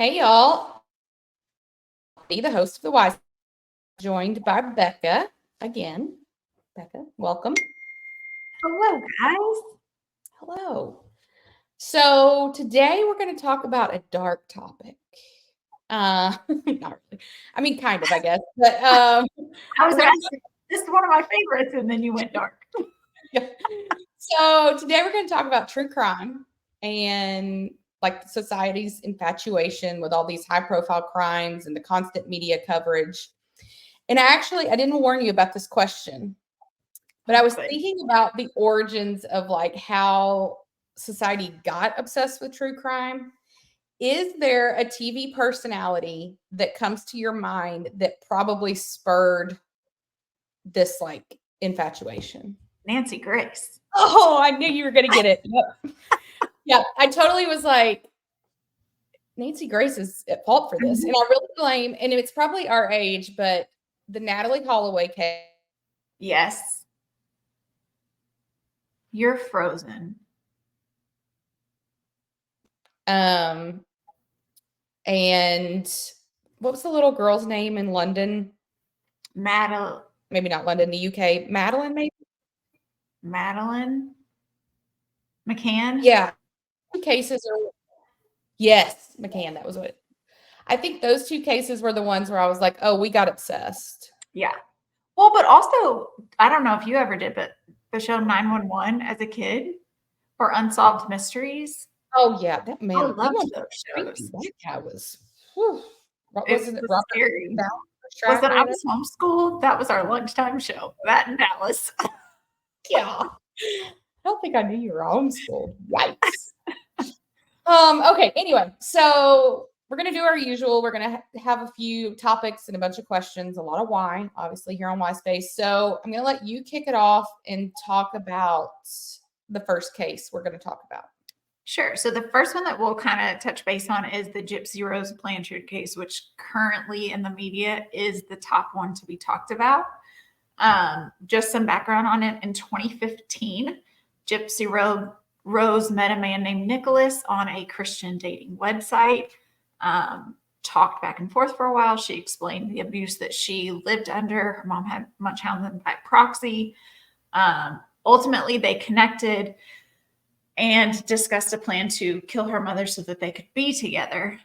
Hey y'all, be the host of the Wise, joined by Becca again. Becca, welcome. Hello, guys. Hello. So today we're going to talk about a dark topic. Not really. I mean, kind of, I guess. But I was we're gonna, asking, this is one of my favorites, and then you went dark. so today we're going to talk about true crime and like society's infatuation with all these high-profile crimes and the constant media coverage. And I didn't warn you about this question. But I was Good. thinking about the origins of like how society got obsessed with true crime. Is there a TV personality that comes to your mind that probably spurred this like infatuation? Nancy Grace. Oh, I knew you were going to get it. Yep. Yeah, I totally was like, Nancy Grace is at fault for this. And I really blame, and it's probably our age, but the Natalie Holloway case. Yes. You're frozen. And what was the little girl's name in London? Madeline. Maybe not London, the UK. Madeline, maybe? Madeline McCann. Yeah. Two cases are yes, McCann, that was what I think those two cases were the ones where I was like, oh, we got obsessed. Yeah. Well, but also, I don't know if you ever did, but the show 911 as a kid or Unsolved Mysteries. Oh yeah, that man. I He loved was those creepy. shows. That guy was whew. What It wasn't it? was Robert scary. Was Strack that or I whatever? was homeschooled? That was our lunchtime show. That in Dallas. Yeah. I don't think I knew you were homeschooled. Yikes. Okay, anyway, so we're gonna do our usual. We're gonna have a few topics and a bunch of questions, a lot of why, obviously, here on Why Space. So I'm gonna let you kick it off and talk about the first case we're gonna talk about. Sure. So the first one that we'll kind of touch base on is the Gypsy Rose Blanchard case, which currently in the media is the top one to be talked about. Just some background on it. In 2015, Rose met a man named Nicholas on a Christian dating website. Talked back and forth for a while. She explained the abuse that she lived under. Her mom had Munchausen by proxy. Ultimately, they connected and discussed a plan to kill her mother so that they could be together.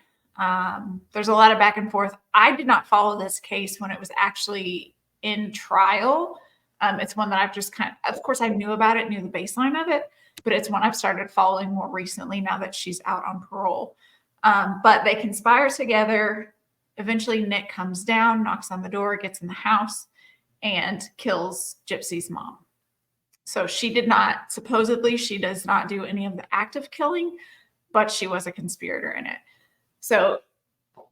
There's a lot of back and forth. I did not follow this case when it was actually in trial. It's one that I've just of course, I knew about it, knew the baseline of it, but it's one I've started following more recently now that she's out on parole. But they conspire together. Eventually, Nick comes down, knocks on the door, gets in the house, and kills Gypsy's mom. So she supposedly, she does not do any of the active killing, but she was a conspirator in it. So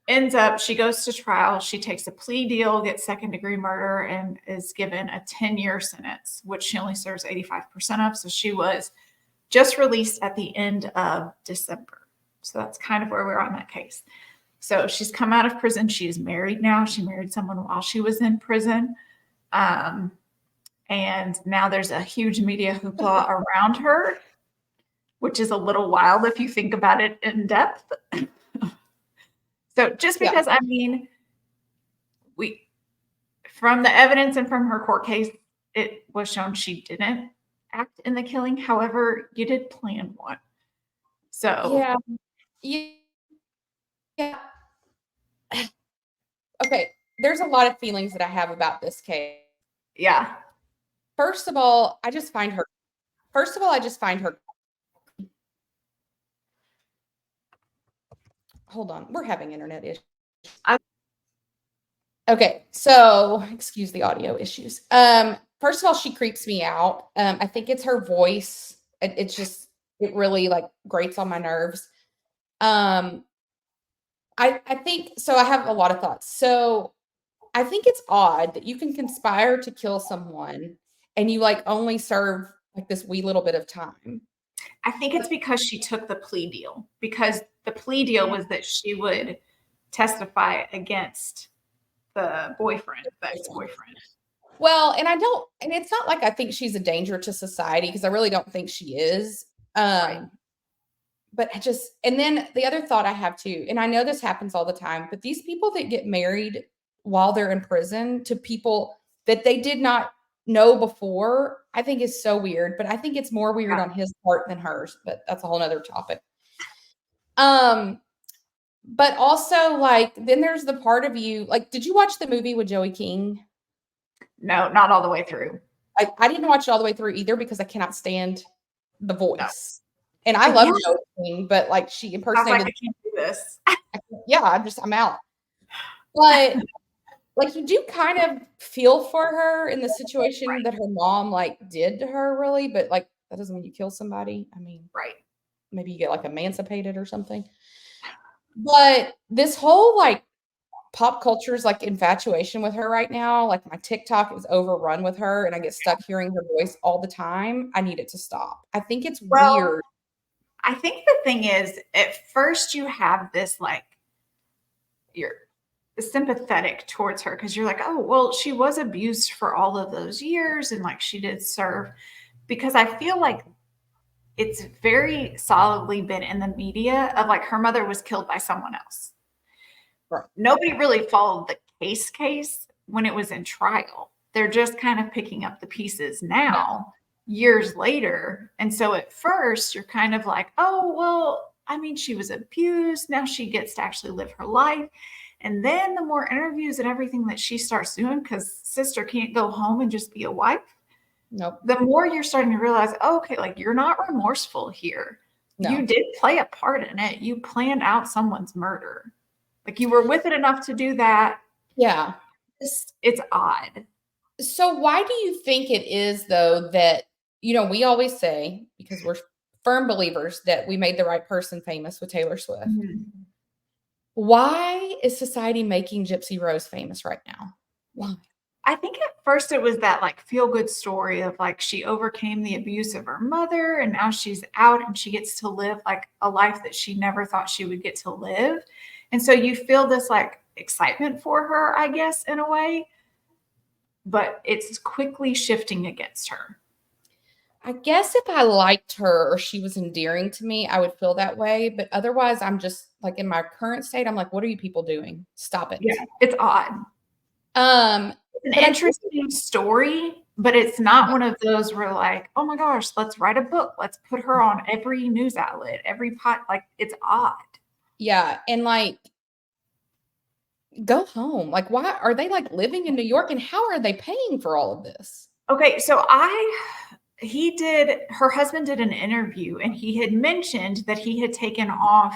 ends up, she goes to trial. She takes a plea deal, gets second-degree murder, and is given a 10-year sentence, which she only serves 85% of. So she was just released at the end of December. So that's kind of where we're on that case. So she's come out of prison. She is married now. She married someone while she was in prison. And now there's a huge media hoopla around her, which is a little wild if you think about it in depth. So just because, I mean, from the evidence and from her court case, it was shown she didn't act in the killing. However, you did plan one. So yeah. Okay, there's a lot of feelings that I have about this case. Yeah. First of all, I just find her. Hold on, we're having internet issues. Okay, so excuse the audio issues. First of all, she creeps me out. I think it's her voice. It really like grates on my nerves. I think so. I have a lot of thoughts. So I think it's odd that you can conspire to kill someone and you like only serve like this wee little bit of time. I think it's because she took the plea deal, because the plea deal was that she would testify against the boyfriend, the ex-boyfriend. Well, and it's not like I think she's a danger to society, because I really don't think she is. Right. but and then the other thought I have too, and I know this happens all the time, but these people that get married while they're in prison to people that they did not know before, I think is so weird. But I think it's more weird Yeah. on his part than hers, but that's a whole nother topic. Um, but also like then there's the part of you, like, did you watch the movie with Joey King? No, not all the way through. I didn't watch it all the way through either because I cannot stand the No. voice. And I love Yeah. Joey King, but like she I was like, impersonated, I can't do this. yeah, I'm out. But like you do kind of feel for her in the situation Right. that her mom like did to her, really, but like that doesn't mean you kill somebody. I mean, Right. maybe you get like emancipated or something. But this whole like pop culture's like infatuation with her right now, like my TikTok is overrun with her and I get stuck hearing her voice all the time. I need it to stop. I think it's Well, weird. I think the thing is, at first you have this like you're sympathetic towards her because you're like, oh, well, she was abused for all of those years and like she did serve. Because I feel like it's very solidly been in the media of like her mother was killed by someone else. Right. Nobody really followed the case when it was in trial. They're just kind of picking up the pieces now, years later. And so at first, you're kind of like, oh, well, I mean, she was abused. Now she gets to actually live her life. And then the more interviews and everything that she starts doing, because sister can't go home and just be a wife, Nope. the more you're starting to realize, oh, okay, like you're not remorseful here. No. You did play a part in it. You planned out someone's murder. Like you were with it enough to do that. Yeah. It's odd. So why do you think it is though that, we always say, because we're firm believers that we made the right person famous with Taylor Swift. Mhm. Why is society making Gypsy Rose famous right now? Why? I think at first it was that like feel good story of like she overcame the abuse of her mother and now she's out and she gets to live like a life that she never thought she would get to live. And so you feel this like excitement for her, I guess, in a way, but it's quickly shifting against her. I guess if I liked her or she was endearing to me, I would feel that way. But otherwise, I'm just like in my current state, I'm like, what are you people doing? Stop it. Yeah, it's odd. Um, It's an but I interesting story, but it's not one of those where like, oh my gosh, let's write a book. Let's put her on every news outlet, every pot. Like it's odd. yeah, and like go home. Like, why are they like living in New York and how are they paying for all of this? Okay, so her husband did an interview and he had mentioned that he had taken off,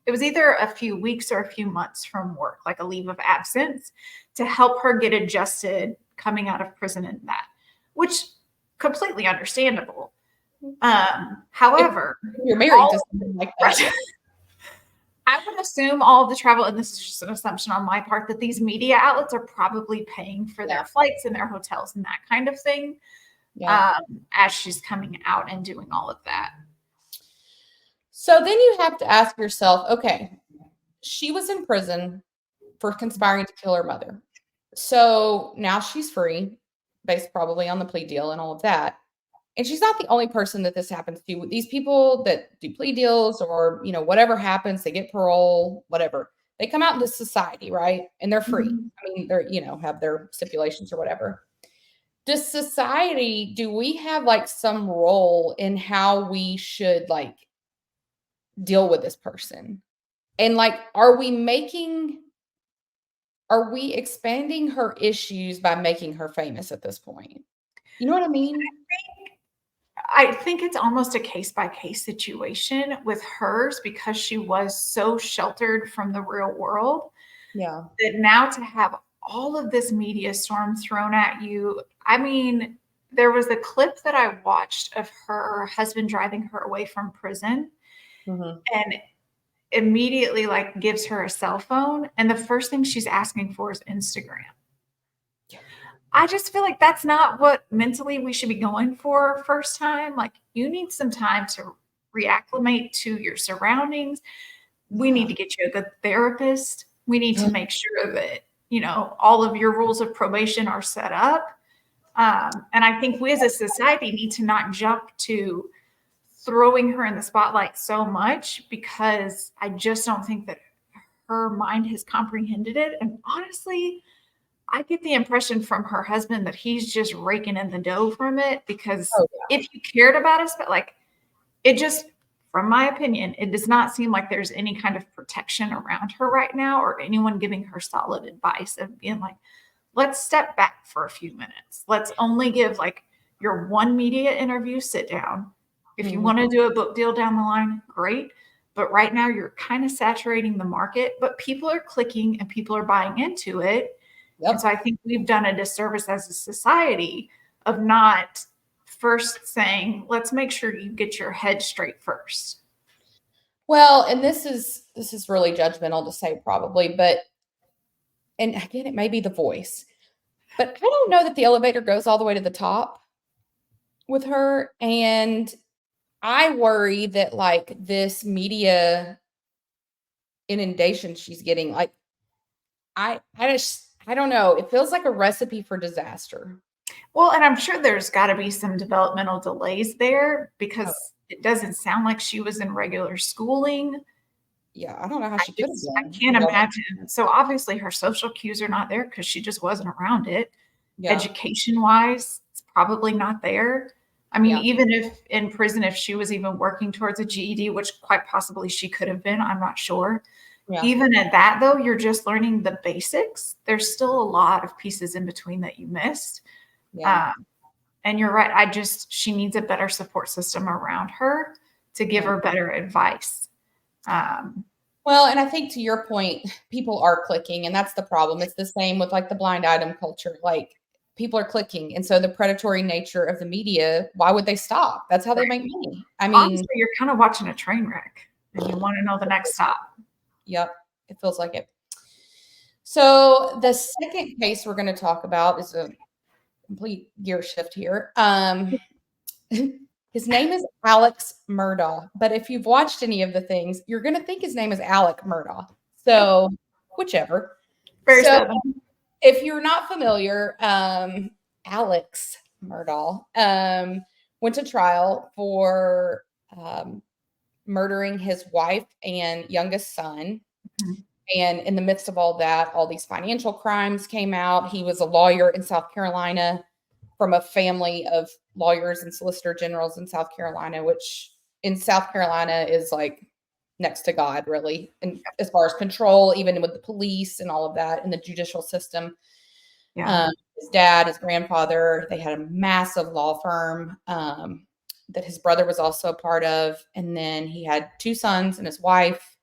it was either a few weeks or a few months from work, like a leave of absence to help her get adjusted coming out of prison and that, which completely understandable. However, If you're married to all something like right. that. I would assume all of the travel, and this is just an assumption on my part, that these media outlets are probably paying for their flights and their hotels and that kind of thing, Yeah. as she's coming out and doing all of that. So then you have to ask yourself, okay, she was in prison for conspiring to kill her mother. So now she's free, based probably on the plea deal and all of that. And she's not the only person that this happens to. These people that do plea deals or, whatever happens, they get parole, whatever. They come out into society, right? And they're free. Mhm. I mean, they're, have their stipulations or whatever. Do we have like some role in how we should like deal with this person? And like, are we expanding her issues by making her famous at this point? You know what I mean? I think it's almost a case by case situation with hers because she was so sheltered from the real world Yeah. that now to have all of this media storm thrown at you. I mean, there was a clip that I watched of her husband driving her away from prison and immediately like gives her a cell phone. And the first thing she's asking for is Instagram. I just feel like that's not what mentally we should be going for first time. Like you need some time to reacclimate to your surroundings. We need to get you a good therapist. We need to make sure that, all of your rules of probation are set up. And I think we as a society need to not jump to throwing her in the spotlight so much because I just don't think that her mind has comprehended it. And honestly, I get the impression from her husband that he's just raking in the dough from it because Oh, if you cared about us, but like it just, from my opinion, it does not seem like there's any kind of protection around her right now or anyone giving her solid advice of being like, let's step back for a few minutes. Let's only give like your one media interview, sit down. If you want to do a book deal down the line, great. But right now you're kind of saturating the market, but people are clicking and people are buying into it. And so Yep. I think we've done a disservice as a society of not first saying, let's make sure you get your head straight first. Well, and this is really judgmental to say probably, but and again, it may be the voice, but I don't know that the elevator goes all the way to the top with her. And I worry that like this media inundation she's getting, like I don't know. It feels like a recipe for disaster. Well, and I'm sure there's got to be some developmental delays there Oh, because it doesn't sound like she was in regular schooling. yeah, I don't know how she could have I been can't with all that. imagine. So obviously her social cues are not there because she just wasn't around it. Yeah, Education wise, it's probably not there. I mean, yeah, even if in prison, if she was even working towards a GED, which quite possibly she could have been, I'm not sure. yeah, Even at that, though, you're just learning the basics. There's still a lot of pieces in between that you missed. yeah, Um, and you're right. She needs a better support system around her to give yeah. her better advice. Um, Well, and I think to your point, people are clicking, and that's the problem. It's the same with like the blind item culture. Like people are clicking. And so the predatory nature of the media, why would they stop? That's how they make money. I mean, Honestly, you're kind of watching a train wreck and you want to know the next stop. yep, it feels like it. So the second case we're going to talk about is a complete gear shift here. His name is Alex Murdaugh, but if you've watched any of the things, you're going to think his name is Alec Murdaugh. Yep. So whichever. Very So seven. if you're not familiar, Alex Murdaugh went to trial for murdering his wife and youngest son. Mhm. And in the midst of all that, all these financial crimes came out. He was a lawyer in South Carolina from a family of lawyers and solicitor generals in South Carolina, which in South Carolina is like next to God, really, and as far as control, even with the police and all of that, and the judicial system. Yeah. His dad, his grandfather, they had a massive law firm that his brother was also a part of, and then he had two sons and his wife.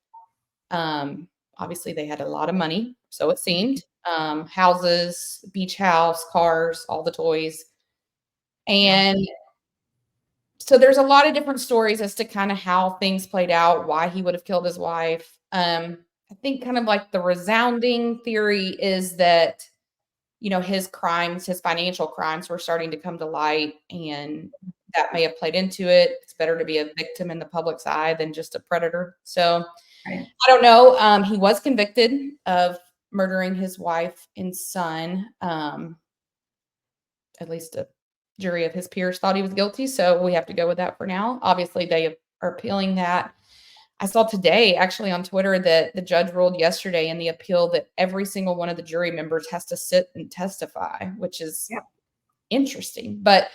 Obviously, they had a lot of money, so it seemed. Houses, beach house, cars, all the toys. Yeah. And so there's a lot of different stories as to kind of how things played out, why he would have killed his wife. I think kind of like the resounding theory is that, you know, his crimes, his financial crimes were starting to come to light, and that may have played into it. It's better to be a victim in the public's eye than just a predator. So Right. I don't know. He was convicted of murdering his wife and son. At least a jury of his peers thought he was guilty, so we have to go with that for now. Obviously, they are appealing that. I saw today, actually, on Twitter that the judge ruled yesterday in the appeal that every single one of the jury members has to sit and testify, which is Yep. interesting. But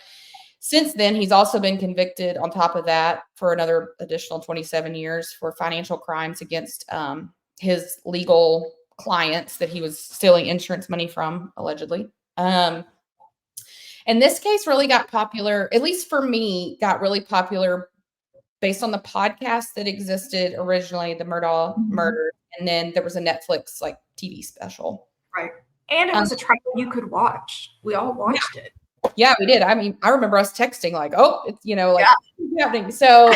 since then, he's also been convicted on top of that for another additional 27 years for financial crimes against his legal clients that he was stealing insurance money from, allegedly. And this case really got popular, at least for me, got really popular based on the podcast that existed originally, the Murdaugh Mhm. murder. And then there was a Netflix like TV special. Right. And it Um, was a trial you could watch. We all watched it. yeah, we did. I mean, I remember us texting like, "Oh, it's like Yeah. it's happening." So,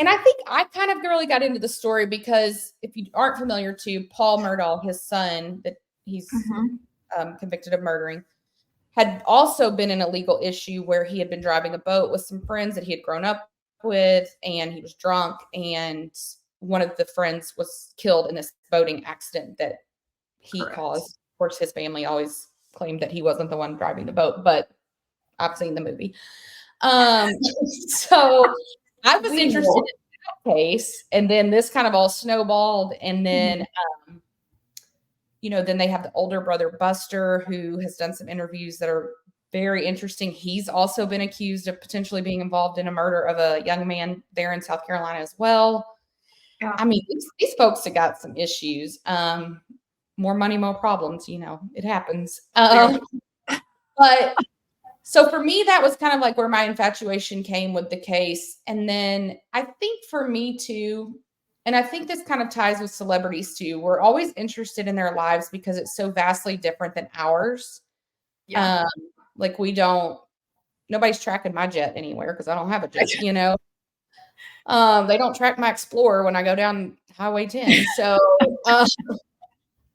and I think I kind of really got into the story because if you aren't familiar to Paul Murdaugh, his son that he's Mhm. convicted of murdering, had also been in a legal issue where he had been driving a boat with some friends that he had grown up with, and he was drunk, and one of the friends was killed in this boating accident that he Correct. caused. Of course, his family always claimed that he wasn't the one driving the boat, but I've seen the movie. Um, so I was We interested will. in that case, and then this kind of all snowballed, and then, then they have the older brother, Buster, who has done some interviews that are very interesting. He's also been accused of potentially being involved in a murder of a young man there in South Carolina as well. Yeah. I mean, these folks have got some issues. More money, more problems, it happens. But so for me, that was kind of like where my infatuation came with the case. And then I think for me too, and I think this kind of ties with celebrities too, we're always interested in their lives because it's so vastly different than ours. Yeah. Like nobody's tracking my jet anywhere because I don't have a jet, They don't track my Explorer when I go down Highway 10. So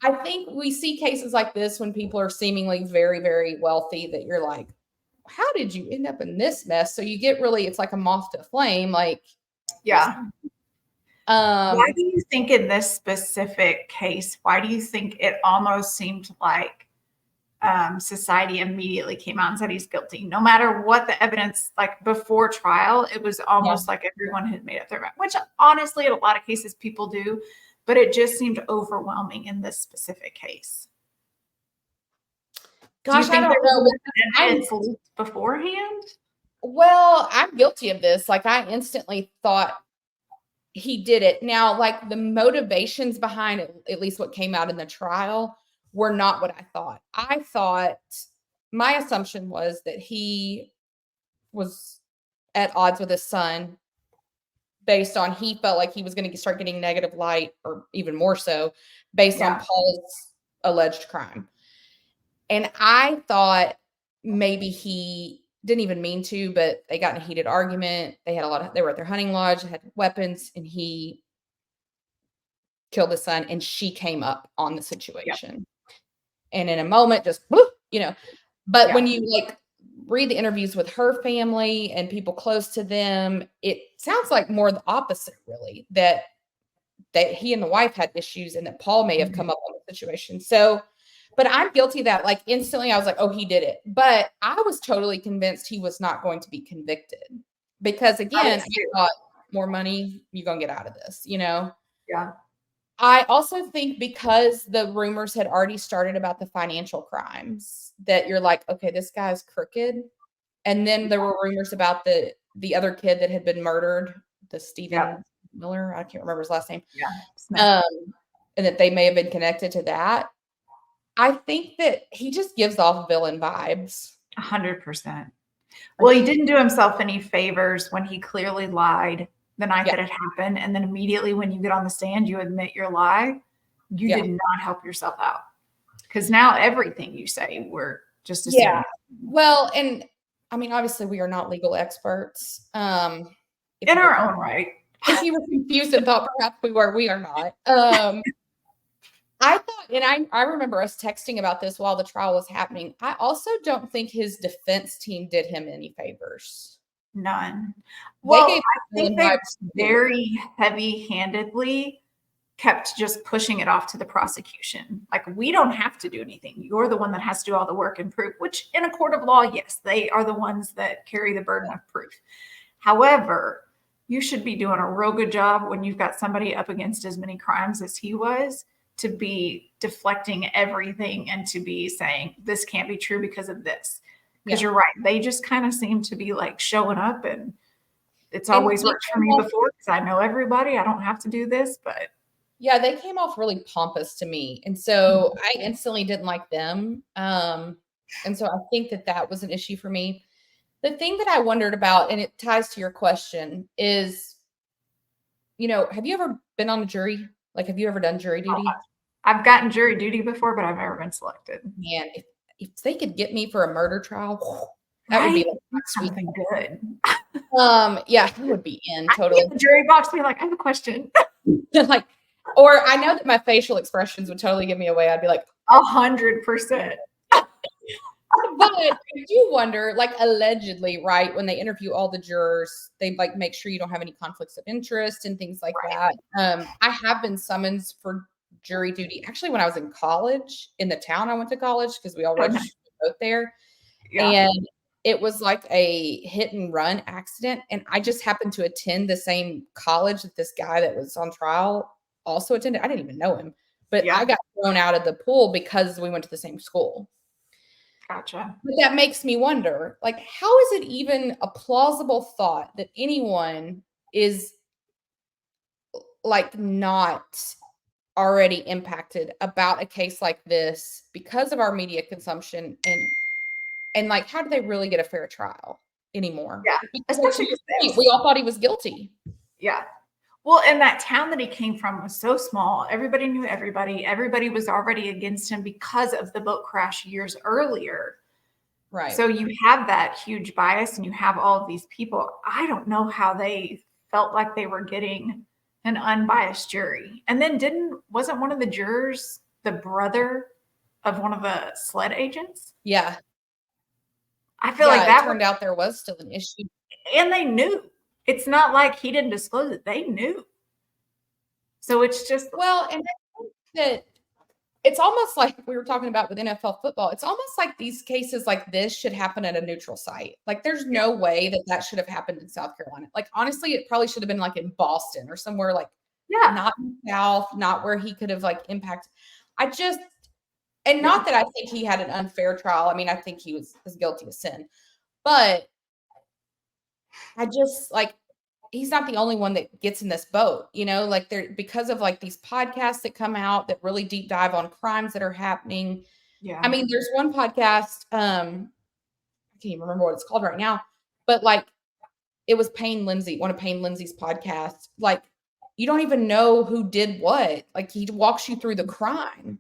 I think we see cases like this when people are seemingly very, very wealthy that you're like, how did you end up in this mess? So you get it's like a moth to a flame. Like, Yeah. Why um, do you think in this specific case, why do you think it almost seemed like society immediately came out and said he's guilty? No matter what the evidence, like before trial, it was yeah. almost like everyone had made up their mind, which honestly, in a lot of cases, people do, but it just seemed overwhelming in this specific case. Do you Gosh, I think don't there know. was evidence leaked beforehand? Well, I'm guilty of this. Like, I instantly thought he did it. Now, like the motivations behind it, at least what came out in the trial, were not what I thought. I thought my assumption was that he was at odds with his son based on he felt like he was going to start getting negative light, or even more so, based on Paul's alleged crime. And I thought maybe he didn't even mean to, but they got in a heated argument. They were at their hunting lodge, had weapons, and he killed his son, and she came up on the situation. And in a moment, just, but when you read the interviews with her family and people close to them, it sounds like more the opposite, really, that he and the wife had issues and that Paul may have come up on the situation. So, but I'm guilty of that. Like instantly I was like, oh, he did it. But I was totally convinced he was not going to be convicted because again, I thought more money, you're going to get out of this, Yeah. I also think because the rumors had already started about the financial crimes that you're like, okay, this guy's crooked. And then there were rumors about the other kid that had been murdered, the Stephen Miller, I can't remember his last name. Yeah. And that they may have been connected to that. I think that he just gives off villain vibes. 100%. Well, he didn't do himself any favors when he clearly lied the night that it happened. And then immediately when you get on the stand, you admit your lie. You did not help yourself out. Because now everything you say, we're just assuming. Yeah. Well, and I mean, obviously we are not legal experts. In our own right. If you were confused and thought perhaps we are not. I thought, and I remember us texting about this while the trial was happening. I also don't think his defense team did him any favors. None. Well, I think they very heavy-handedly kept just pushing it off to the prosecution. Like, we don't have to do anything. You're the one that has to do all the work and proof, which in a court of law, yes, they are the ones that carry the burden of proof. However, you should be doing a real good job when you've got somebody up against as many crimes as he was to be deflecting everything and to be saying, this can't be true because of this. Because you're right. They just kind of seem to be like showing up, and it's always worked for me before because I know everybody. I don't have to do this, but. Yeah, they came off really pompous to me. And so I instantly didn't like them. And so I think that was an issue for me. The thing that I wondered about, and it ties to your question, is, have you ever been on a jury? Like, have you ever done jury duty? I've gotten jury duty before, but I've never been selected. Man, if they could get me for a murder trial, that would be like something good. Yeah, I would be in totally. The jury box be like, I have a question. Like, or I know that my facial expressions would totally give me away. I'd be like 100%. But I do wonder, like, allegedly, right, when they interview all the jurors, they like make sure you don't have any conflicts of interest and things like that. I have been summoned for jury duty actually when I was in college in the town I went to college because we all registered both there. And it was like a hit and run accident. And I just happened to attend the same college that this guy that was on trial also attended. I didn't even know him, but I Yeah. got thrown out of the pool because we went to the same school. Gotcha. But that makes me wonder, like, how is it even a plausible thought that anyone is like not already impacted about a case like this because of our media consumption and like how do they really get a fair trial anymore? Yeah. Because like to Especially your because point, we all thought he was guilty. yeah. Well, and that town that he came from was so small. Everybody knew everybody. Everybody was already against him because of the boat crash years earlier. Right. So you have that huge bias and you have all of these people. I don't know how they felt like they were getting an unbiased jury. And then wasn't one of the jurors the brother of one of the sled agents? Yeah. I feel like It that turned out there was still an issue. and they knew. It's not like he didn't disclose it. They knew. So it's just Well, and I think that it's almost like we were talking about with NFL football. It's almost like these cases like this should happen at a neutral site. Like there's no way that that should have happened in South Carolina. Like honestly, it probably should have been like in Boston or somewhere like not in the South, not where he could have like impacted. I just and not that I think he had an unfair trial. I mean, I think he was as guilty as sin. But I just like he's not the only one that gets in this boat, you know, like there because of like these podcasts that come out that really deep dive on crimes that are happening. Yeah. I mean, there's one podcast, I can't even remember what it's called right now, but like it was Payne Lindsay, one of Payne Lindsay's podcasts. Like you don't even know who did what. Like he walks you through the crime.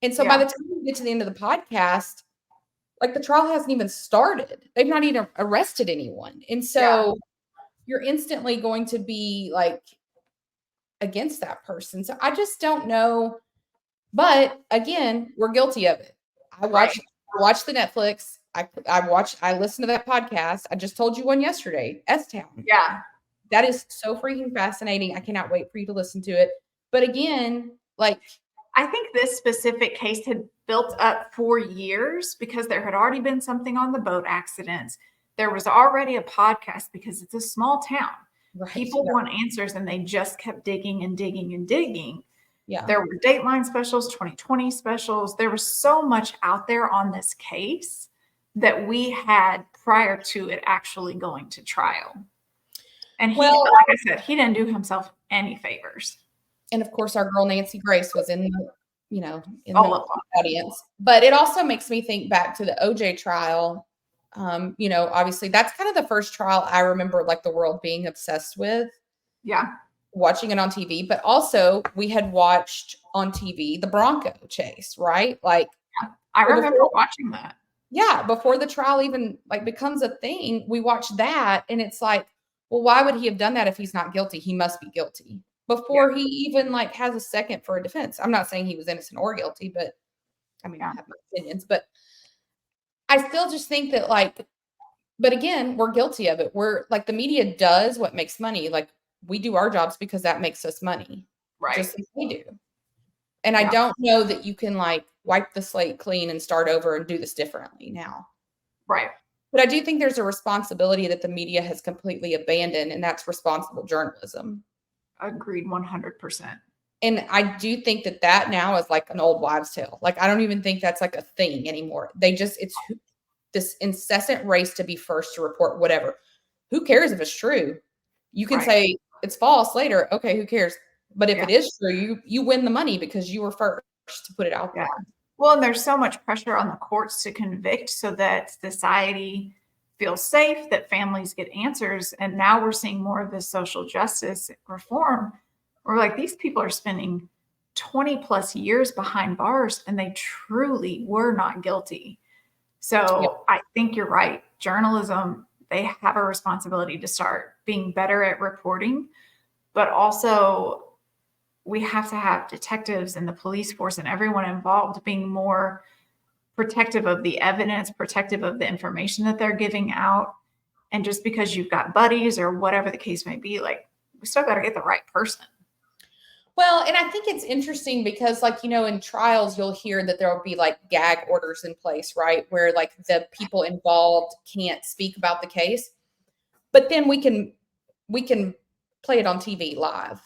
And so by the time you get to the end of the podcast, like the trial hasn't even started. They've not even arrested anyone. And so you're instantly going to be like against that person. So I just don't know. But again, we're guilty of it. I watch the Netflix. I listen to that podcast. I just told you one yesterday, S Town. Yeah. That is so freaking fascinating. I cannot wait for you to listen to it. But again, like I think this specific case had built up for years because there had already been something on the boat accidents. There was already a podcast because it's a small town. right, People want answers and they just kept digging and digging and digging. Yeah. There were Dateline specials, 2020 specials. There was so much out there on this case that we had prior to it actually going to trial. And he, like I said, he didn't do himself any favors. And of course, our girl Nancy Grace was in the, in the audience. But it also makes me think back to the OJ trial. Obviously that's kind of the first trial I remember like the world being obsessed with. Yeah. Watching it on TV, but also we had watched on TV the Bronco chase, right? Like I remember watching that. Yeah, before the trial even like becomes a thing, we watch that and it's like, well, why would he have done that if he's not guilty? He must be guilty. Before he even like has a second for a defense. I'm not saying he was innocent or guilty, but I mean, I have my opinions, but I still just think that like, but again, we're guilty of it. We're like the media does what makes money. Like we do our jobs because that makes us money. Right. Just like we do. And I don't know that you can like wipe the slate clean and start over and do this differently now. Right. But I do think there's a responsibility that the media has completely abandoned, and that's responsible journalism. Agreed 100%. And I do think that now is like an old wives' tale. Like, I don't even think that's like a thing anymore. It's this incessant race to be first to report whatever. Who cares if it's true? You can say it's false later. Okay, who cares? But if it is true, you win the money because you were first to put it out there. Well, and there's so much pressure on the courts to convict so that society feels safe, that families get answers. And now we're seeing more of this social justice reform. We're like, these people are spending 20 plus years behind bars and they truly were not guilty. So I think you're right. Journalism, they have a responsibility to start being better at reporting, but also we have to have detectives and the police force and everyone involved being more protective of the evidence, protective of the information that they're giving out. And just because you've got buddies or whatever the case may be, like we still got to get the right person. Well, and I think it's interesting because, like, in trials, you'll hear that there will be like gag orders in place, right? Where like the people involved can't speak about the case, but then we can play it on TV live.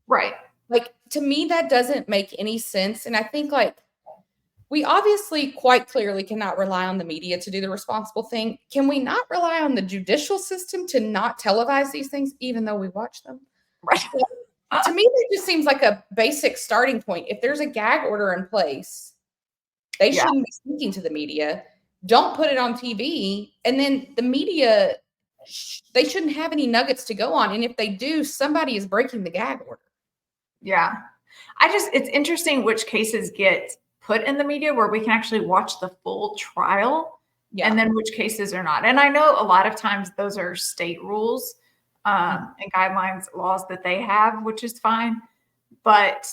Right. Like, to me, that doesn't make any sense. And I think like we obviously quite clearly cannot rely on the media to do the responsible thing. Can we not rely on the judicial system to not televise these things, even though we watch them? Right. To me, that just seems like a basic starting point. If there's a gag order in place, they Yeah. shouldn't be speaking to the media. Don't put it on TV. And then the media, they shouldn't have any nuggets to go on. And if they do, somebody is breaking the gag order. Yeah. It's interesting which cases get put in the media where we can actually watch the full trial Yeah. and then which cases are not. And I know a lot of times those are state rules and guidelines, laws that they have, which is fine. But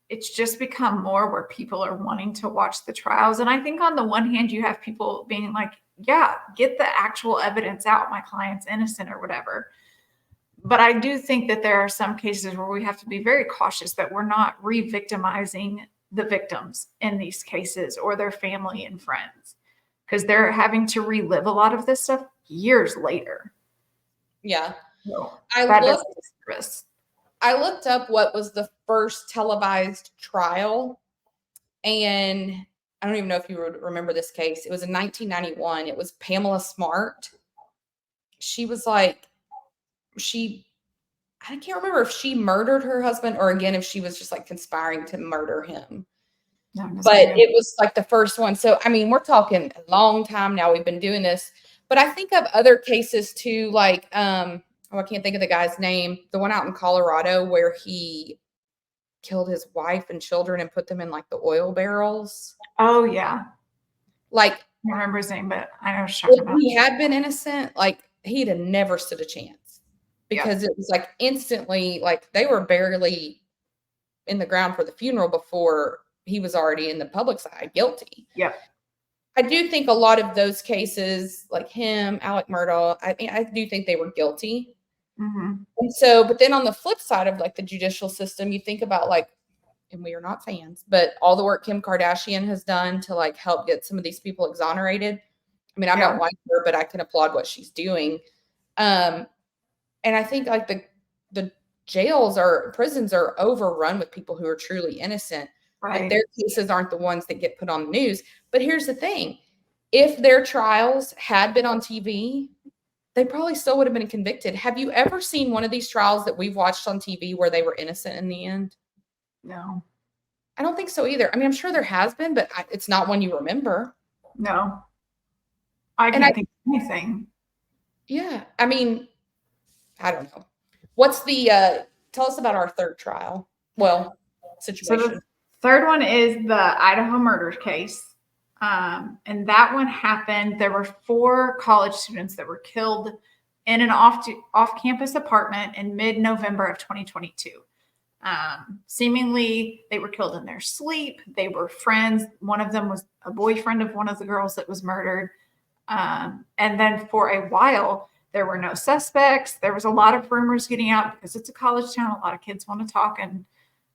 it's just become more where people are wanting to watch the trials. And I think on the one hand, you have people being like, yeah, get the actual evidence out. My client's innocent or whatever. But I do think that there are some cases where we have to be very cautious that we're not re-victimizing the victims in these cases or their family and friends, because they're having to relive a lot of this stuff years later. Yeah. So I that looked is a risk. I looked up what was the first televised trial, and I don't even know if you would remember this case. It was in 1991. It was Pamela Smart. She was like, I can't remember if she murdered her husband or again if she was just like conspiring to murder him. No, But it was like the first one. So, I mean, we're talking a long time now we've been doing this. But I think of other cases too, like, I can't think of the guy's name. The one out in Colorado where he killed his wife and children and put them in like the oil barrels. Oh, yeah. Like, I don't remember his name, but I know what you're talking if about. he had been innocent, like, he'd have never stood a chance because it was like instantly, like, they were barely in the ground for the funeral before he was already in the public's eye guilty. Yep. I do think a lot of those cases, like him, Alec Murdaugh, I mean, I do think they were guilty. Mm-hmm. And so, but then on the flip side of like the judicial system, you think about like, and we are not fans, but all the work Kim Kardashian has done to like help get some of these people exonerated. I mean, I don't like her, but I can applaud what she's doing. And I think like the prisons are overrun with people who are truly innocent. Right. Like their cases aren't the ones that get put on the news. But here's the thing. If their trials had been on TV, they probably still would have been convicted. Have you ever seen one of these trials that we've watched on TV where they were innocent in the end? No. I don't think so either. I mean, I'm sure there has been, but it's not one you remember. No. I can't think of anything. Yeah. I mean, I don't know. What's the tell us about our third trial? Well, situation. So the third one is the Idaho murder case. And that one happened. There were 4 college students that were killed in an off-campus apartment in mid-November of 2022. Seemingly, they were killed in their sleep. They were friends. One of them was a boyfriend of one of the girls that was murdered. And then for a while, there were no suspects. There was a lot of rumors getting out because it's a college town. A lot of kids want to talk and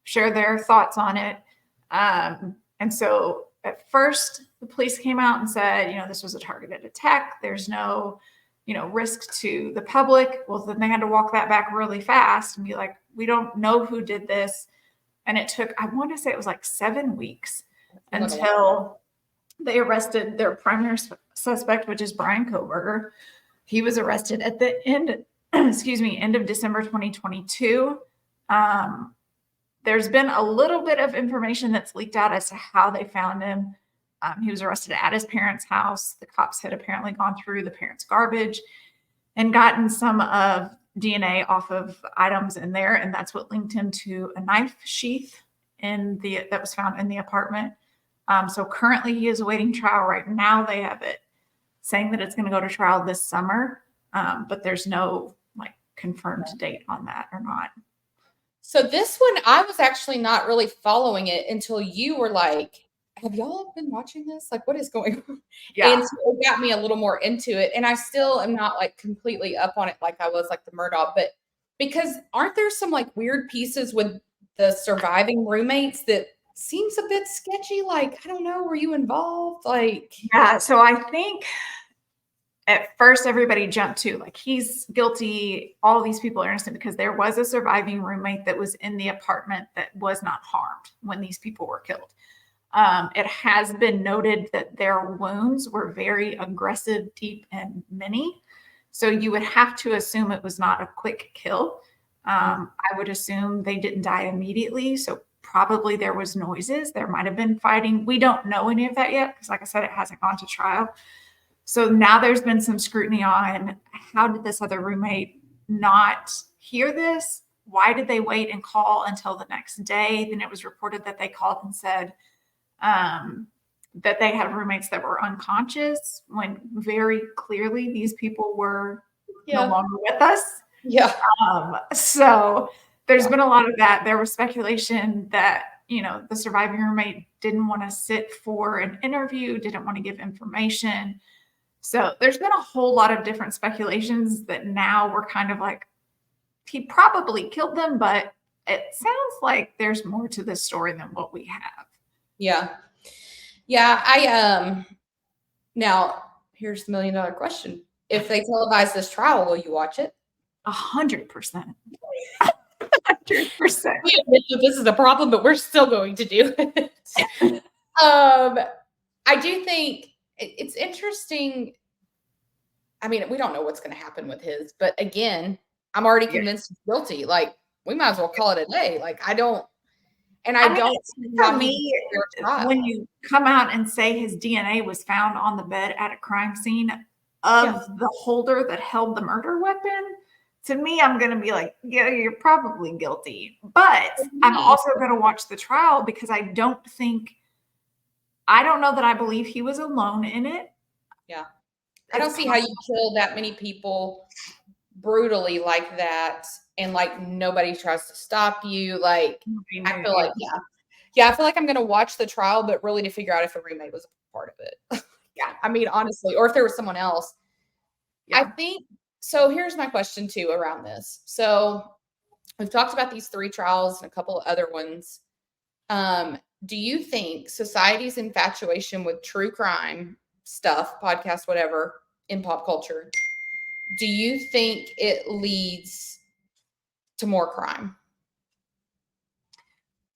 share their thoughts on it. And so at first, the police came out and said, this was a targeted attack. There's no, risk to the public. Well, then they had to walk that back really fast and be like, we don't know who did this. And it took, I want to say it was like 7 weeks until they arrested their primary suspect, which is Brian Koberger. He was arrested at the end of December 2022. There's been a little bit of information that's leaked out as to how they found him. He was arrested at his parents' house. The cops had apparently gone through the parents' garbage and gotten some of DNA off of items in there, and that's what linked him to a knife sheath that was found in the apartment. So currently he is awaiting trial right now. They have it saying that it's going to go to trial this summer, but there's no confirmed date on that or not. So this one, I was actually not really following it until you were like, have y'all been watching this? Like, what is going on? Yeah. And so it got me a little more into it. And I still am not completely up on it like I was like the Murdaugh, but because aren't there some weird pieces with the surviving roommates that seems a bit sketchy. Like, I don't know, were you involved? Like, Yeah, so I think at first everybody jumped to like he's guilty, all these people are innocent because there was a surviving roommate that was in the apartment that was not harmed when these people were killed. It has been noted that their wounds were very aggressive, deep, and many. So you would have to assume it was not a quick kill. I would assume they didn't die immediately. So probably there was noises. There might have been fighting. We don't know any of that yet because, like I said, it hasn't gone to trial. So now there's been some scrutiny on how did this other roommate not hear this? Why did they wait and call until the next day? Then it was reported that they called and said that they had roommates that were unconscious when very clearly these people were no longer with us. yeah. So there's been a lot of that. There was speculation that, the surviving roommate didn't want to sit for an interview, didn't want to give information. So there's been a whole lot of different speculations that now we're kind of like, he probably killed them, but it sounds like there's more to this story than what we have. Yeah. Yeah. Now here's the $1 million question. If they televise this trial, will you watch it? 100%. 100%. We admit that this is a problem, but we're still going to do it. I do think it's interesting. I mean, we don't know what's going to happen with his, but again, I'm already convinced he's guilty. Like, we might as well call it a day. Like, I don't see for me, when you come out and say his DNA was found on the bed at a crime scene of the holder that held the murder weapon, to me, I'm going to be like, yeah, you're probably guilty. But I'm also going to watch the trial because I don't know that I believe he was alone in it. Yeah. I don't see how you kill that many people brutally like that and like nobody tries to stop you. Like, I feel like, I feel like I'm going to watch the trial, but really to figure out if a roommate was a part of it. I mean, honestly, or if there was someone else. I think, so here's my question too around this. So we've talked about these 3 trials and a couple of other ones. Do you think society's infatuation with true crime stuff, podcast, whatever, in pop culture, do you think it leads to more crime?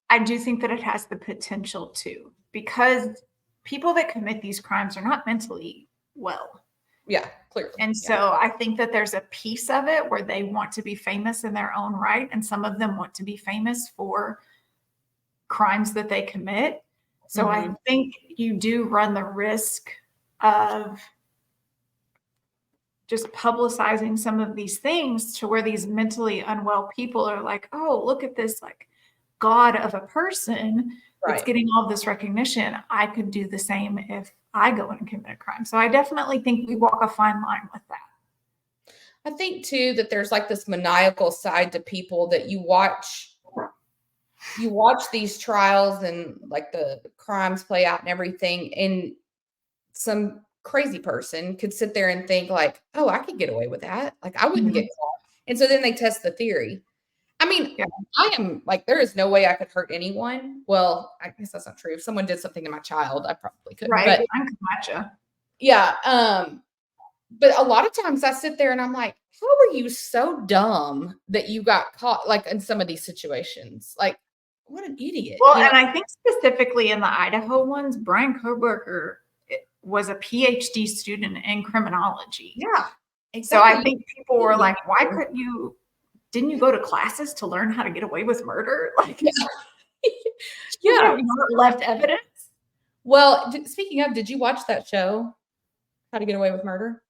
I do think that it has the potential to, because people that commit these crimes are not mentally well. Yeah, clearly. And so I think that there's a piece of it where they want to be famous in their own right. And some of them want to be famous for crimes that they commit. So I think you do run the risk of just publicizing some of these things to where these mentally unwell people are like, oh, look at this like god of a person that's getting all this recognition. I could do the same if I go and commit a crime. So I definitely think we walk a fine line with that. I think too that there's like this maniacal side to people that you watch these trials and like the crimes play out and everything, and some crazy person could sit there and think like, oh, I could get away with that. Like, I wouldn't get caught. And so then they test the theory. I mean, I am like, there is no way I could hurt anyone. Well, I guess that's not true. If someone did something to my child, I probably could. Right. But I'm gotcha. Yeah. But a lot of times I sit there and I'm like, how were you so dumb that you got caught like in some of these situations? Like, what an idiot. Well, and I think specifically in the Idaho ones, Brian Koberger was a PhD student in criminology. Yeah. Exactly. So I think people were like, why didn't you go to classes to learn how to get away with murder? Like, yeah. Left evidence. Well, speaking of, did you watch that show, How to Get Away with Murder?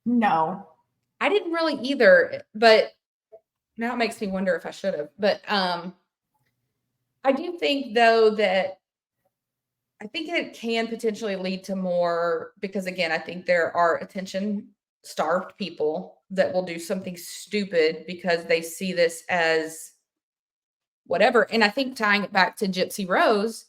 No. I didn't really either, but now it makes me wonder if I should have. But I do think, though, that I think it can potentially lead to more, because, again, I think there are attention-starved people that will do something stupid because they see this as whatever. And I think tying it back to Gypsy Rose,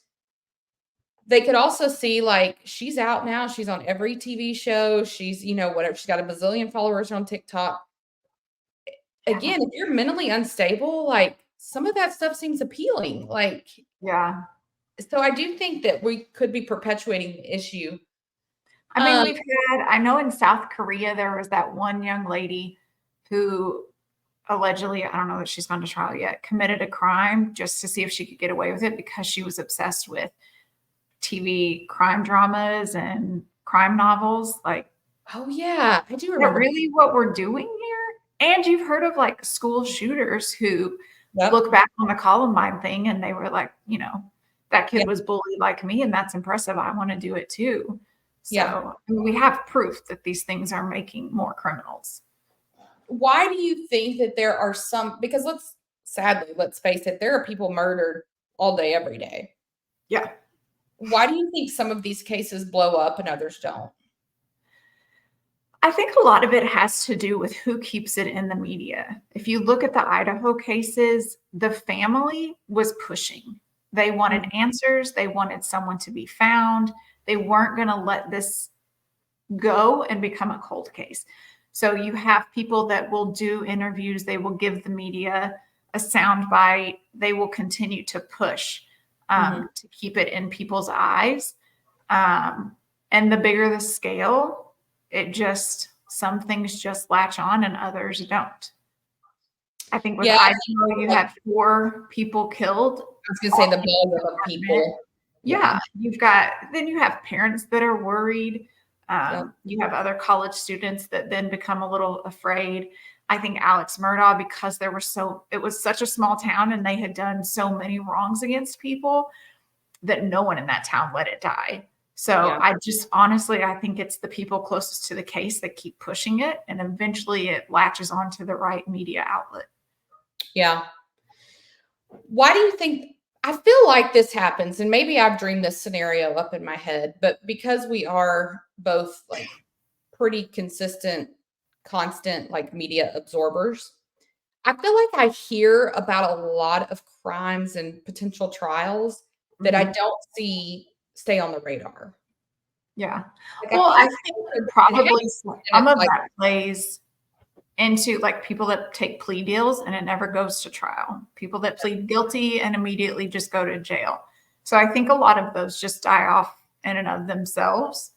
they could also see, like, she's out now. She's on every TV show. She's, whatever. She's got a bazillion followers on TikTok. Again, if you're mentally unstable, like, some of that stuff seems appealing. Like, Yeah. so I do think that we could be perpetuating the issue. I mean, I know in South Korea, there was that one young lady who allegedly, I don't know that she's gone to trial yet, committed a crime just to see if she could get away with it because she was obsessed with TV crime dramas and crime novels. Like, Oh yeah, I do is that remember. really what we're doing here? And you've heard of like school shooters who Yep. look back on the Columbine thing and they were like, that kid Yep. was bullied like me, and that's impressive. I want to do it too. Yeah. So I mean, we have proof that these things are making more criminals. Why do you think that there are some, because let's face it, there are people murdered all day, every day. Yeah. Why do you think some of these cases blow up and others don't? I think a lot of it has to do with who keeps it in the media. If you look at the Idaho cases, the family was pushing. They wanted answers. They wanted someone to be found. They weren't going to let this go and become a cold case. So you have people that will do interviews. They will give the media a soundbite. They will continue to push to keep it in people's eyes. And the bigger the scale, some things just latch on and others don't. I think with Idaho, you had 4 people killed. I was going to say the bulk of people. Yeah. You have parents that are worried. You have other college students that then become a little afraid. I think Alex Murdaugh, because it was such a small town and they had done so many wrongs against people that no one in that town let it die. So I think it's the people closest to the case that keep pushing it, and eventually it latches onto the right media outlet. Yeah. Why do you think, I feel like this happens, and maybe I've dreamed this scenario up in my head, but because we are both like pretty consistent, constant like media absorbers, I feel like I hear about a lot of crimes and potential trials that I don't see stay on the radar. Yeah. Like, Well, I think probably some of like, that plays into like people that take plea deals and it never goes to trial, people that plead guilty and immediately just go to jail. So I think a lot of those just die off in and of themselves.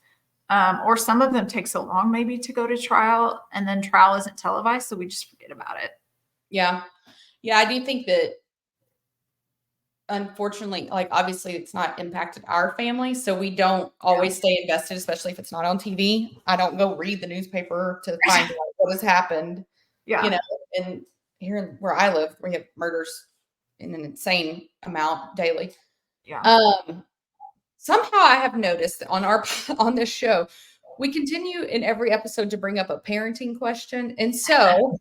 Or some of them take so long maybe to go to trial, and then trial isn't televised, so we just forget about it. Yeah. Yeah, I do think that, unfortunately, like obviously it's not impacted our family, so we don't always stay invested, especially if it's not on TV. I don't go read the newspaper to find out what has happened. Yeah. And here where I live, we have murders in an insane amount daily. Yeah. Somehow I have noticed on this show, we continue in every episode to bring up a parenting question, and so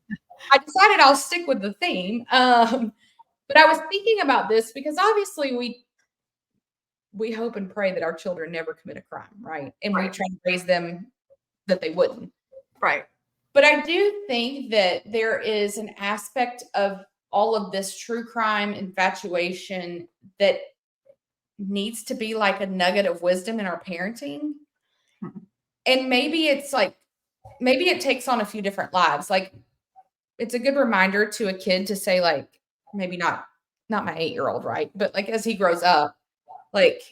I decided I'll stick with the theme. But I was thinking about this because obviously we hope and pray that our children never commit a crime, right? And we try to raise them that they wouldn't. Right. But I do think that there is an aspect of all of this true crime infatuation that needs to be like a nugget of wisdom in our parenting. And maybe it takes on a few different lives. Like, it's a good reminder to a kid to say, like, maybe not my 8-year-old, right? But like as he grows up, like,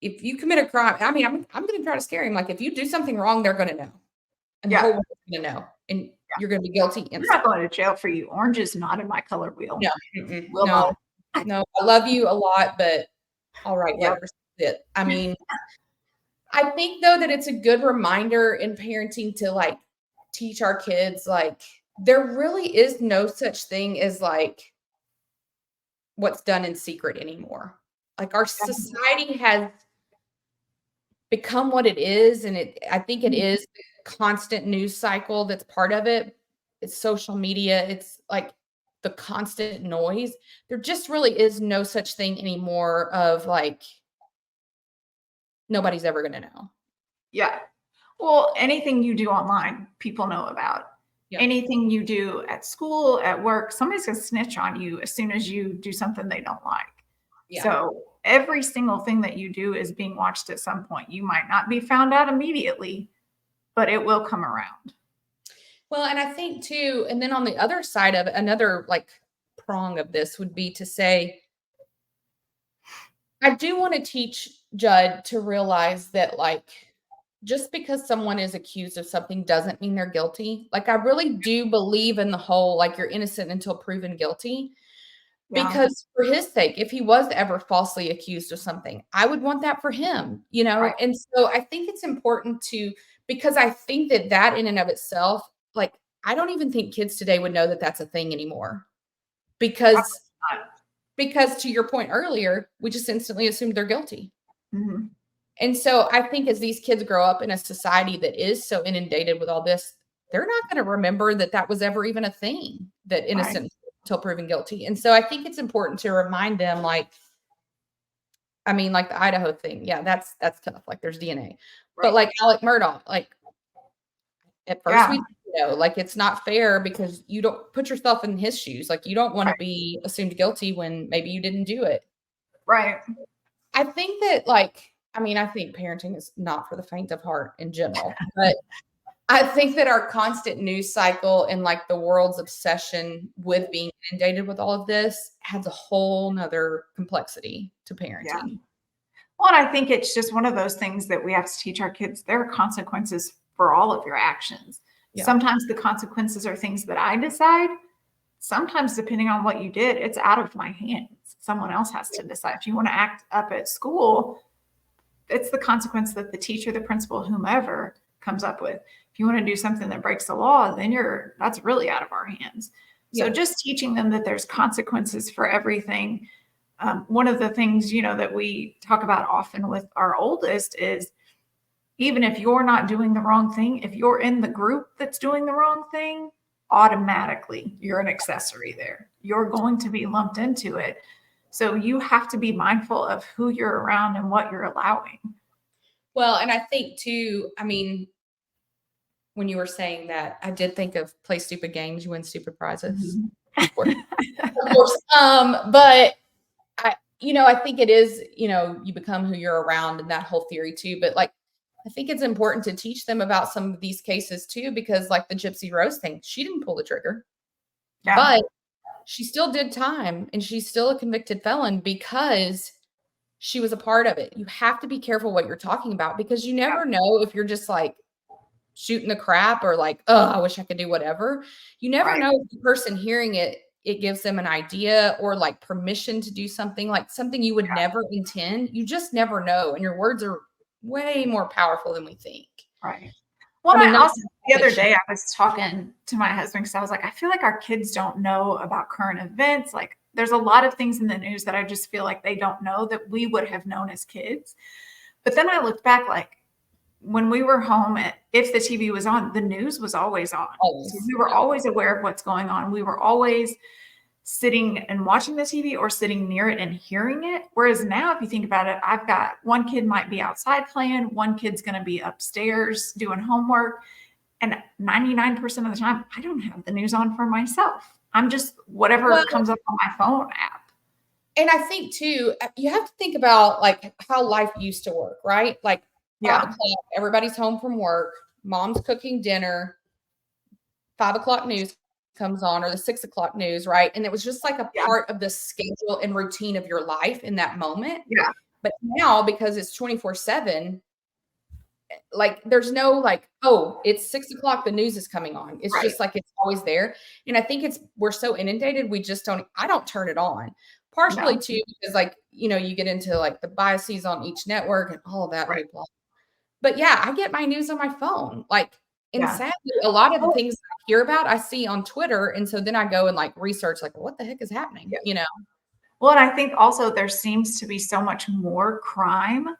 if you commit a crime, I mean, I'm going to try to scare him. Like, if you do something wrong, they're going to know, and the whole world's going to know, and you're going to be guilty. I'm not going to jail for you. Orange is not in my color wheel. No, no. I love you a lot, but all right, whatever. I mean, I think though that it's a good reminder in parenting to like teach our kids, like, there really is no such thing as like what's done in secret anymore. Like, our society has become what it is, and I think it is the constant news cycle that's part of it. It's social media. It's like the constant noise. There just really is no such thing anymore of like, nobody's ever going to know. Yeah. Well, anything you do online, people know about. Yeah. Anything you do at school, at work, somebody's going to snitch on you as soon as you do something they don't like. Yeah. So every single thing that you do is being watched at some point. You might not be found out immediately, but it will come around. Well, and I think too, and then on the other side of it, another like prong of this would be to say, I do want to teach Judd to realize that, like, just because someone is accused of something doesn't mean they're guilty. Like, I really do believe in the whole, like, you're innocent until proven guilty. Yeah. Because for his sake, if he was ever falsely accused of something, I would want that for him, you know? Right. And so I think it's important to, because I think that that in and of itself, like, I don't even think kids today would know that that's a thing anymore. Because Not. to your point earlier, we just instantly assumed they're guilty. Mhm. And so I think as these kids grow up in a society that is so inundated with all this, they're not going to remember that that was ever even a thing, that Right. innocent until proven guilty. And so I think it's important to remind them, like, I mean, like the Idaho thing. Yeah, that's tough. Like there's DNA. But Right. like Alec Murdaugh, like at first Yeah. we like it's not fair because you don't put yourself in his shoes. Like you don't want to Right. be assumed guilty when maybe you didn't do it. Right. I think that, like, I mean, I think parenting is not for the faint of heart in general, but I think that our constant news cycle and like the world's obsession with being inundated with all of this adds a whole nother complexity to Yeah. parenting. Well, and I think it's just one of those things that we have to teach our kids. There are consequences for all of your actions. Yeah. Sometimes the consequences are things that I decide. Sometimes, depending on what you did, it's out of my hands. Someone else has to decide. If you want to act up at school, it's the consequence that the teacher, the principal, whomever comes up with. If you want to do something that breaks the law, then that's really out of our hands. So Yeah. just teaching them that there's consequences for everything. One of the things, that we talk about often with our oldest is, even if you're not doing the wrong thing, if you're in the group that's doing the wrong thing, automatically you're an accessory there. You're going to be lumped into it. So you have to be mindful of who you're around and what you're allowing. Well, and I think too, I mean, when you were saying that, I did think of play stupid games, you win stupid prizes. Mhm. Of course. Of course. But I think it is, you become who you're around and that whole theory too. But like, I think it's important to teach them about some of these cases too, because like the Gypsy Rose thing, she didn't pull the trigger, Yeah. but she still did time and she's still a convicted felon because she was a part of it. You have to be careful what you're talking about because you Yeah. never know if you're just like shooting the crap or like, oh, I wish I could do whatever. You never Right. know if the person hearing it, it gives them an idea or like permission to do something, like something you would never intend. You just never know. And your words are way more powerful than we think. Right. Well, I mean, I not also, the that other day, I was talking to my husband because I was like, I feel like our kids don't know about current events. Like, there's a lot of things in the news that I just feel like they don't know that we would have known as kids. But then I looked back, like, when we were home, if the TV was on, the news was always on. So always. we were Yeah. always aware of what's going on. We were always sitting and watching the TV or sitting near it and hearing it. Whereas now, if you think about it, I've got one kid might be outside playing, one kid's going to be upstairs doing homework. And 99% of the time, I don't have the news on for myself. I'm just whatever Well, comes up on my phone app. and I think too, you have to think about like how life used to work, right? Like 5 o'clock, everybody's home from work, mom's cooking dinner, 5 o'clock news comes on or the 6 o'clock news, right? And it was just like a Yeah. part of the schedule and routine of your life in that moment. Yeah. But now, because it's 24/7, like there's no like, oh, it's 6 o'clock, the news is coming on. It's Right. just like it's always there. And I think we're so inundated, I don't turn it on. Partially No. too, because like, you get into like the biases on each network and all of that Right. hoopla. But yeah, I get my news on my phone. Like, and Yeah. sadly, a lot of the Oh, things I hear about, I see on Twitter. And so then I go and like research, like, what the heck is happening? yeah. Well, and I think also there seems to be so much more crime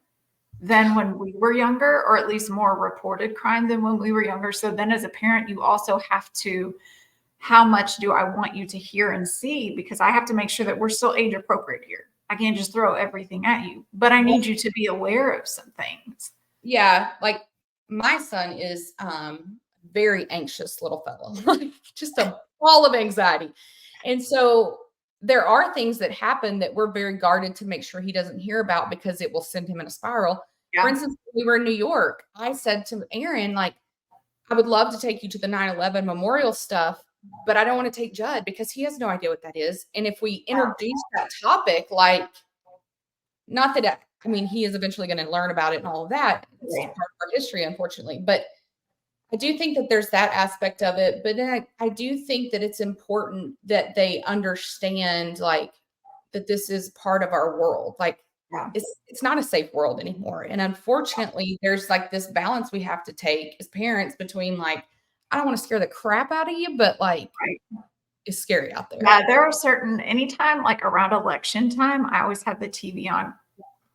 than when we were younger, or at least more reported crime than when we were younger. So then as a parent, you also have to, how much do I want you to hear and see? Because I have to make sure that we're still age appropriate here. I can't just throw everything at you, but I need you to be aware of some things. Yeah, like my son is very anxious little fellow, like just a ball of anxiety. And so there are things that happen that we're very guarded to make sure he doesn't hear about because it will send him in a spiral. For Yeah. instance, when we were in New York, I said to Aaron, like, I would love to take you to the 9/11 memorial stuff, but I don't want to take Judd because he has no idea what that is. And if we introduce that topic, like, not that I mean, he is eventually going to learn about it and all of that. It's part of our history, unfortunately. But I do think that there's that aspect of it. But then I do think that it's important that they understand, like, that this is part of our world. Like, it's not a safe world anymore. And unfortunately, there's like this balance we have to take as parents between, like, I don't want to scare the crap out of you, but like, it's scary out there. Yeah, there are certain, anytime like around election time, I always have the TV on.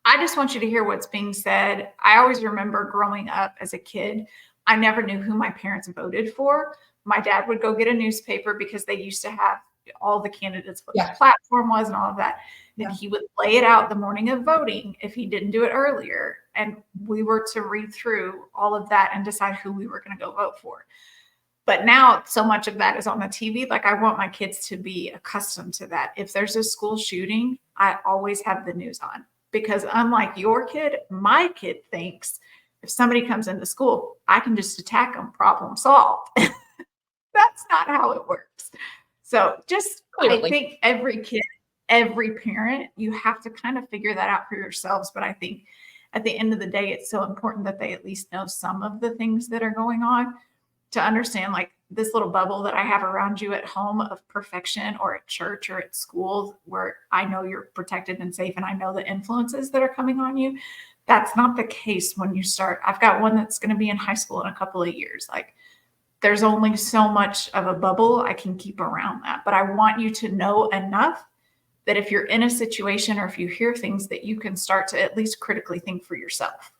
I just want you to hear what's being said. I always remember growing up as a kid, I never knew who my parents voted for. My dad would go get a newspaper because they used to have all the candidates, what the platform was and all of that. And he would lay it out the morning of voting if he didn't do it earlier. And we were to read through all of that and decide who we were going to go vote for. But now so much of that is on the TV. Like, I want my kids to be accustomed to that. If there's a school shooting, I always have the news on, because unlike your kid, my kid thinks if somebody comes into school, I can just attack them, problem solved. That's not how it works. So I think every kid, every parent, you have to kind of figure that out for yourselves. But I think at the end of the day, it's so important that they at least know some of the things that are going on, to understand, like, this little bubble that I have around you at home of perfection, or at church or at school, where I know you're protected and safe and I know the influences that are coming on you. That's not the case when you start. I've got one that's going to be in high school in a couple of years. Like, there's only so much of a bubble I can keep around that. But I want you to know enough that if you're in a situation or if you hear things, that you can start to at least critically think for yourself.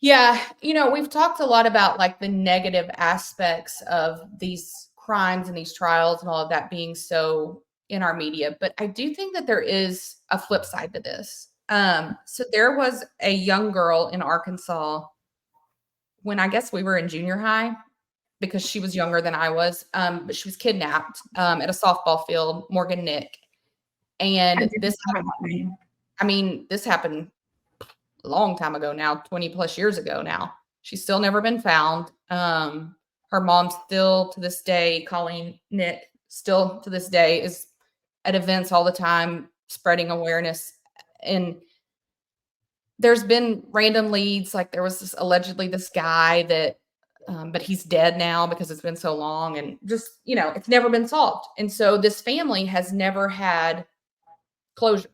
Yeah. We've talked a lot about like the negative aspects of these crimes and these trials and all of that being so in our media. But I do think that there is a flip side to this. So there was a young girl in Arkansas when I guess we were in junior high, because she was younger than I was. But she was kidnapped at a softball field, Morgan Nick. And this happened a long time ago now, 20 plus years ago now. She's still never been found. Her mom still to this day, Colleen Nick, still to this day is at events all the time, spreading awareness. And there's been random leads. Like, there was allegedly this guy that, but he's dead now because it's been so long, and just, it's never been solved. And so this family has never had closure.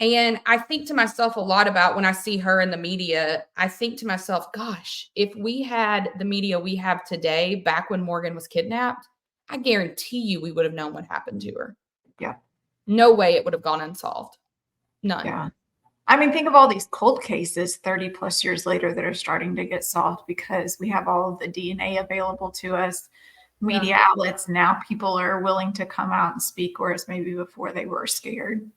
And I think to myself a lot about when I see her in the media, I think to myself, gosh, if we had the media we have today back when Morgan was kidnapped, I guarantee you we would have known what happened to her. Yeah. No way it would have gone unsolved. None. Yeah. I mean, think of all these cold cases 30 plus years later that are starting to get solved because we have all of the DNA available to us, media outlets. Now people are willing to come out and speak, whereas maybe before they were scared.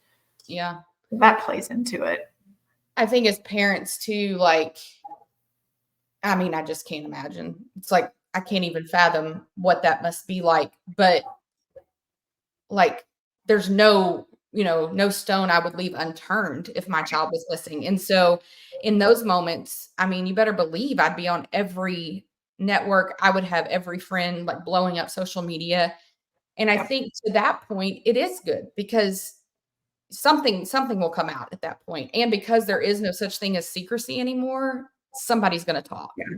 Yeah. That plays into it. I think as parents too, like, I mean, I just can't imagine. It's like, I can't even fathom what that must be like. But like, there's no stone I would leave unturned if my child was missing. And so in those moments, I mean, you better believe I'd be on every network. I would have every friend like blowing up social media. And I think to that point, it is good because something will come out at that point. And because there is no such thing as secrecy anymore, somebody's going to talk. Yeah.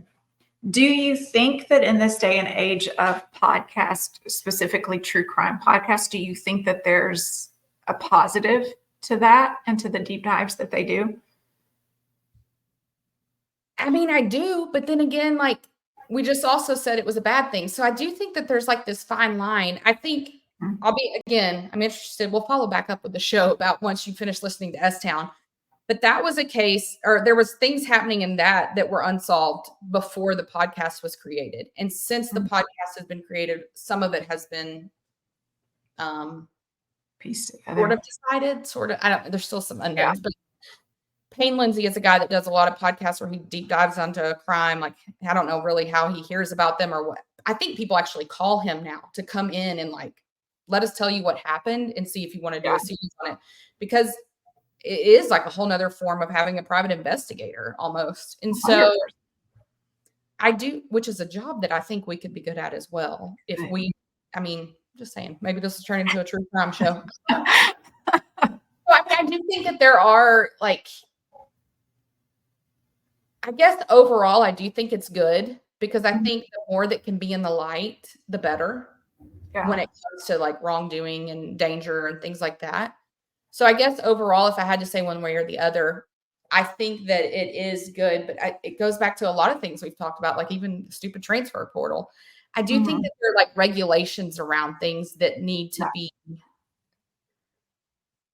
Do you think that in this day and age of podcasts, specifically true crime podcasts, do you think that there's a positive to that and to the deep dives that they do? I mean, I do, but then again, like, we just also said it was a bad thing. So I do think that there's like this fine line. I think I'm interested. We'll follow back up with the show about once you finish listening to S-Town. But that was a case, or there was things happening in that were unsolved before the podcast was created. And since the podcast has been created, some of it has been pieced together. Sort of decided, I don't, there's still some unknowns, but Payne Lindsay is a guy that does a lot of podcasts where he deep dives onto a crime. Like, I don't know really how he hears about them or what. I think people actually call him now to come in and like, let us tell you what happened and see if you want to do a series on it, because it is like a whole nother form of having a private investigator almost. And so I do, which is a job that I think we could be good at as well. If Right. we, I mean, just saying, maybe this will turn into a true crime show. So, I mean, I do think that there are like, I guess overall, I do think it's good because I think the more that can be in the light, the better when Yeah. it comes to like wrongdoing and danger and things like that. So I guess overall, if I had to say one way or the other, I think that it is good, but it goes back to a lot of things we've talked about, like even the stupid transfer portal. I do think Mhm. that there are like regulations around things that need to Yeah. be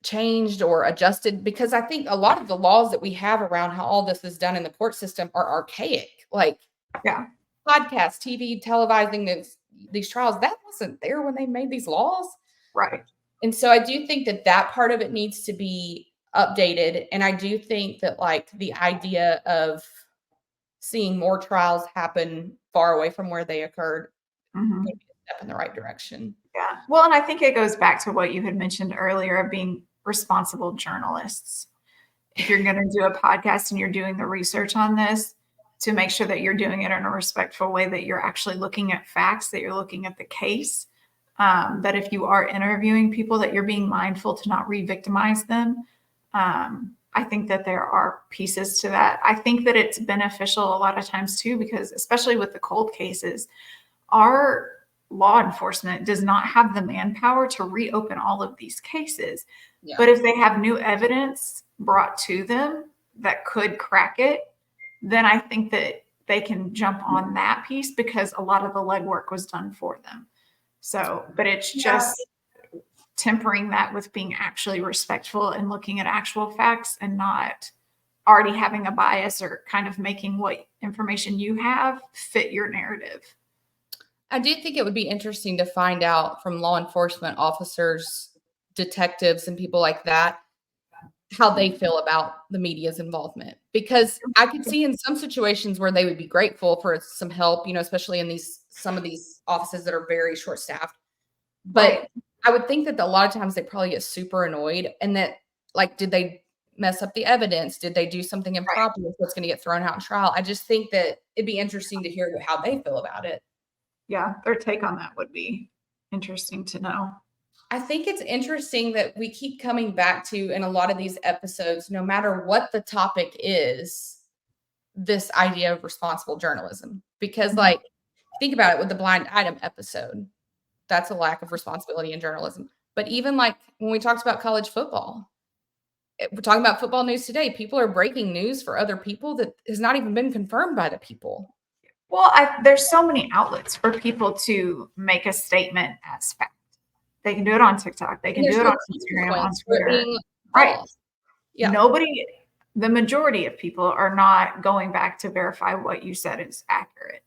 changed or adjusted because I think a lot of the laws that we have around how all this is done in the court system are archaic. Like Yeah. podcasts, TV, televising these trials, that wasn't there when they made these laws. Right. And so I do think that that part of it needs to be updated. And I do think that like the idea of seeing more trials happen far away from where they occurred Mhm. would be a step in the right direction. Yeah. Well, and I think it goes back to what you had mentioned earlier of being responsible journalists. If you're going to do a podcast and you're doing the research on this, to make sure that you're doing it in a respectful way, that you're actually looking at facts, that you're looking at the case, that if you are interviewing people, that you're being mindful to not re-victimize them. I think that there are pieces to that. I think that it's beneficial a lot of times too, because especially with the cold cases, our law enforcement does not have the manpower to reopen all of these cases. Yeah. But if they have new evidence brought to them that could crack it, then I think that they can jump on that piece because a lot of the legwork was done for them. So, but it's Yeah. just tempering that with being actually respectful and looking at actual facts and not already having a bias or kind of making what information you have fit your narrative. I do think it would be interesting to find out from law enforcement officers, detectives, and people like that how they feel about the media's involvement. Because I could see in some situations where they would be grateful for some help, especially in some of these offices that are very short staffed. But Right. I would think that a lot of times they probably get super annoyed and that like, did they mess up the evidence? Did they do something Right. improper that's going to get thrown out in trial? I just think that it'd be interesting to hear how they feel about it. Yeah, their take on that would be interesting to know. I think it's interesting that we keep coming back to in a lot of these episodes, no matter what the topic is, this idea of responsible journalism. Because, like, think about it with the blind item episode, that's a lack of responsibility in journalism. But even like when we talked about college football, we're talking about football news today. People are breaking news for other people that has not even been confirmed by the people. Well, there's so many outlets for people to make a statement as fact. They can do it on TikTok. They can And do there's it no on Instagram, on consequence for it Twitter. being Right. false. Yeah. Nobody, the majority of people are not going back to verify what you said is accurate.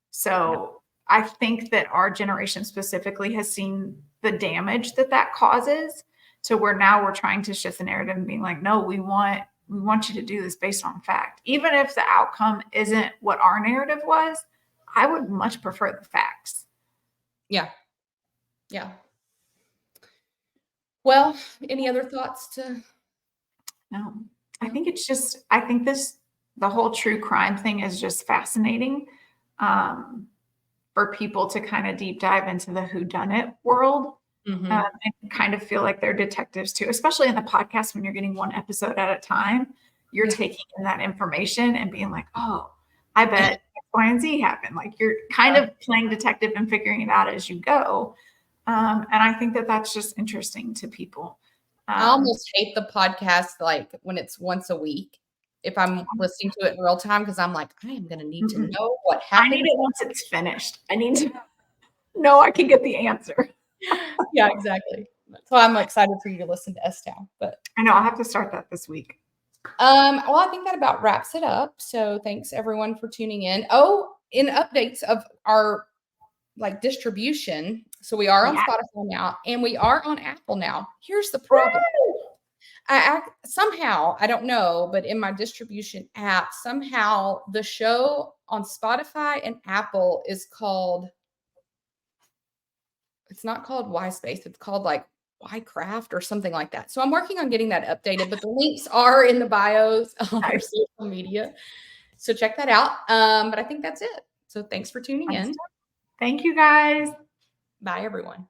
So I think that our generation specifically has seen the damage that causes to where now we're trying to shift the narrative and being like, no, we want you to do this based on fact. Even if the outcome isn't what our narrative was, I would much prefer the facts. Yeah. Yeah. Well, any other thoughts to No, I think it's just, I think the whole true crime thing is just fascinating for people to kind of deep dive into the whodunit world. Mhm. And kind of feel like they're detectives too, especially in the podcast when you're getting one episode at a time. You're Yeah. taking in that information and being like, oh, I bet X, Y, and Z happened. Like you're kind of playing detective and figuring it out as you go. And I think that that's just interesting to people. I almost hate the podcast, like, when it's once a week, if I'm listening to it in real time, because I'm like, "I am gonna need to know what I need happened." it once it's finished. I need to know I can get the answer. Yeah, exactly. So I'm excited for you to listen to S-Town, but, I know I'll have to start that this week. well, I think that about wraps it up, so thanks everyone for tuning in. Oh, in updates of our, like, distribution, so we are on Yeah. Spotify now, and we are on Apple now. Here's the problem. Somehow, I don't know, but in my distribution app, somehow the show on Spotify and Apple is called, it's not called Y Space, it's called like Y Craft or something like that. So I'm working on getting that updated, but the links are in the bios on our Nice. social media. So check that out. But I think that's it. So thanks for tuning in. Thank you guys. Bye, everyone.